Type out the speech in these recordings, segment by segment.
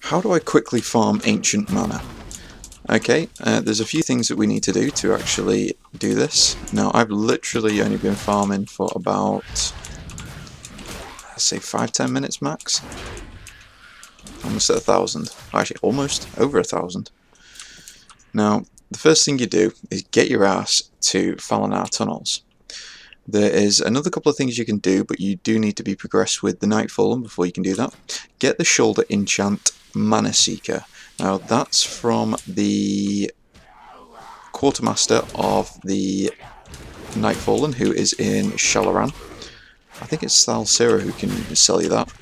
How do I quickly farm ancient mana? Okay, there's a few things that we need to do to actually do this. Now, I've literally only been farming for about, let's say, 5-10 minutes max. Almost at 1,000. Actually, almost over 1,000. Now, the first thing you do is get your ass to Falanar Tunnels. There is another couple of things you can do, but you do need to be progressed with the Nightfallen before you can do that. Get the Shoulder Enchant Mana Seeker. Now that's from the Quartermaster of the Nightfallen, who is in Shalaran. I think it's Thalsira who can sell you that.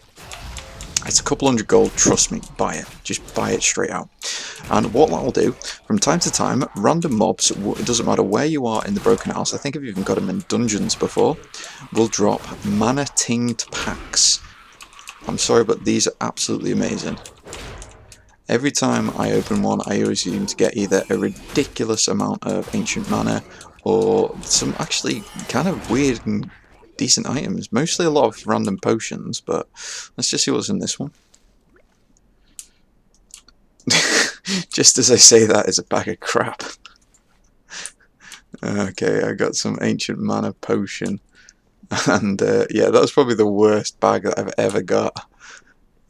It's a couple hundred gold, trust me, buy it. Just buy it straight out. And what that will do, from time to time, random mobs, it doesn't matter where you are in the Broken House, I think I've even got them in dungeons before, will drop mana tinged packs. I'm sorry, but these are absolutely amazing. Every time I open one, I always seem to get either a ridiculous amount of ancient mana, or some actually kind of weird and decent items. Mostly a lot of random potions, but let's just see what's in this one. Just as I say that, is a bag of crap. Okay, I got some ancient mana potion, and yeah, that was probably the worst bag that I've ever got.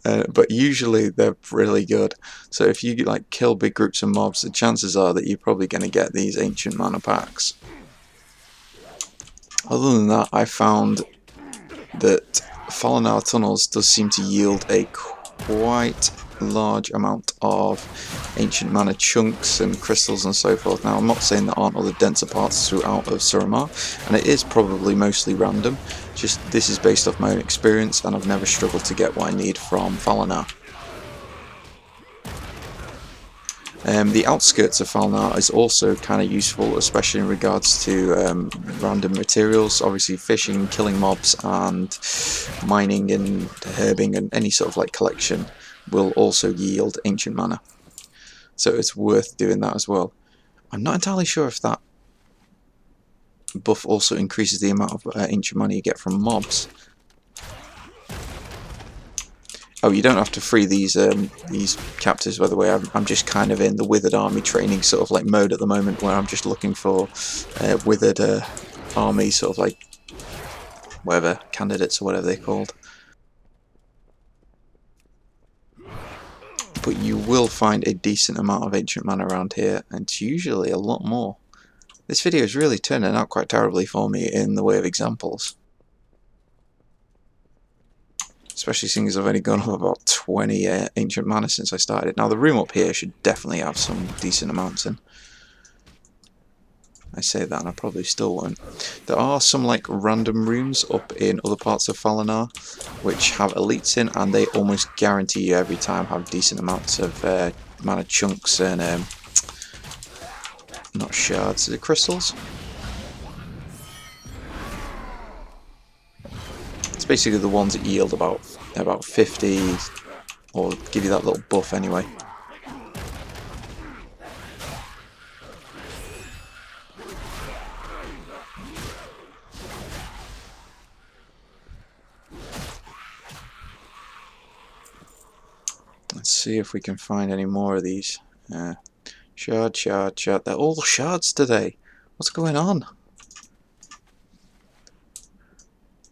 But usually they're really good. So if you like kill big groups of mobs, the chances are that you're probably going to get these ancient mana packs. Other than that, I found that Falanar Tunnels does seem to yield a quite large amount of ancient mana chunks and crystals and so forth. Now, I'm not saying there aren't other denser parts throughout of Suramar, and it is probably mostly random, just this is based off my own experience, and I've never struggled to get what I need from Falanar. The outskirts of Falanar is also kind of useful, especially in regards to random materials. Obviously fishing, killing mobs, and mining and herbing and any sort of like collection will also yield ancient mana. So it's worth doing that as well. I'm not entirely sure if that buff also increases the amount of ancient mana you get from mobs. Oh, you don't have to free these captives, by the way. I'm just kind of in the Withered Army training sort of like mode at the moment, where I'm just looking for Withered Army sort of like whatever candidates or whatever they're called. But you will find a decent amount of ancient mana around here, and it's usually a lot more. This video is really turning out quite terribly for me in the way of examples. Especially seeing as I've only gone up about 20 ancient mana since I started. Now the room up here should definitely have some decent amounts in. I say that and I probably still won't. There are some like random rooms up in other parts of Falanar which have elites in, and they almost guarantee you every time have decent amounts of mana chunks and not shards, is it crystals? It's basically the ones that yield about 50, or give you that little buff anyway. Let's see if we can find any more of these. Shard. They're all shards today. What's going on?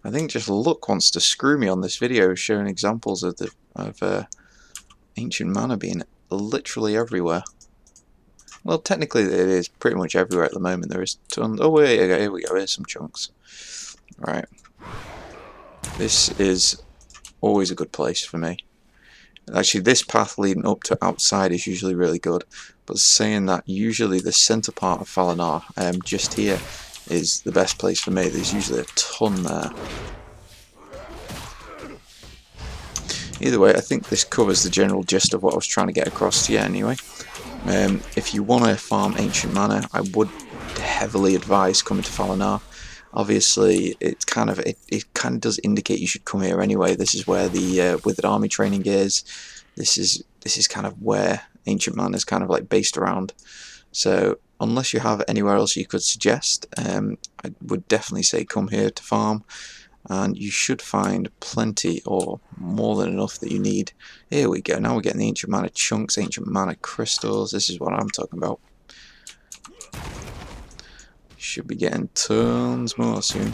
I think just luck wants to screw me on this video, showing examples of ancient mana being literally everywhere. Well, technically it is pretty much everywhere at the moment. There is tons. Oh wait, here we go. Here's some chunks. Right. This is always a good place for me. Actually, this path leading up to outside is usually really good. But saying that, usually the centre part of Falanar, just here, is the best place for me. There's usually a ton there. Either way, I think this covers the general gist of what I was trying to get across to you anyway. If you want to farm ancient mana, I would heavily advise coming to Falanar. Obviously, it kind of does indicate you should come here anyway. This is where the Withered Army training is. This is kind of where ancient mana is kind of like based around. So unless you have anywhere else you could suggest, I would definitely say come here to farm. and you should find plenty or more than enough that you need. Here we go, now we're getting the ancient mana chunks, ancient mana crystals. This is what I'm talking about. Should be getting tons more soon.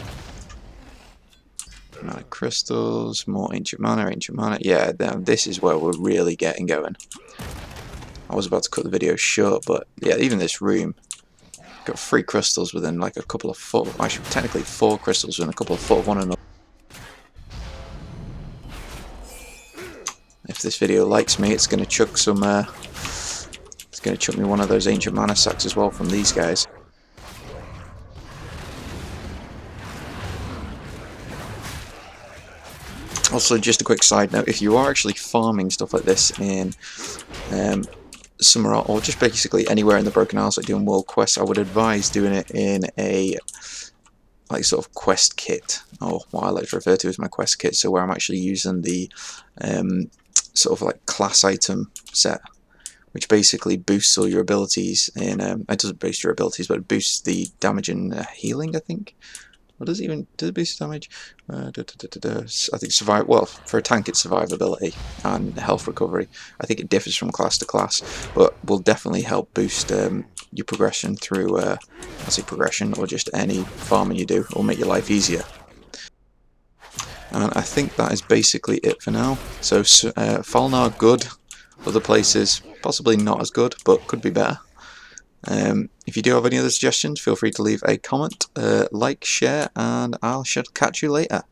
Mana crystals, more ancient mana, yeah, this is where we're really getting going. I was about to cut the video short, but yeah, even this room got 3 crystals within like a couple of foot, actually technically 4 crystals within a couple of foot of one another. If this video likes me, it's going to chuck some, it's going to chuck me one of those ancient mana sacks as well from these guys. Also, just a quick side note, if you are actually farming stuff like this in Summer or just basically anywhere in the Broken Isles, like doing world quests, I would advise doing it in a like sort of quest kit, or what I like to refer to as my quest kit, so where I'm actually using the sort of like class item set, which basically boosts all your abilities in, it doesn't boost your abilities, but it boosts the damage and healing, I think. What does it even, does it boost damage? I think survive, well, for a tank it's survivability and health recovery. I think it differs from class to class, but will definitely help boost your progression through, I say progression, or just any farming you do. It will make your life easier. And I think that is basically it for now. So Falnar, good. Other places, possibly not as good, but could be better. If you do have any other suggestions, feel free to leave a comment, like, share, and I shall catch you later.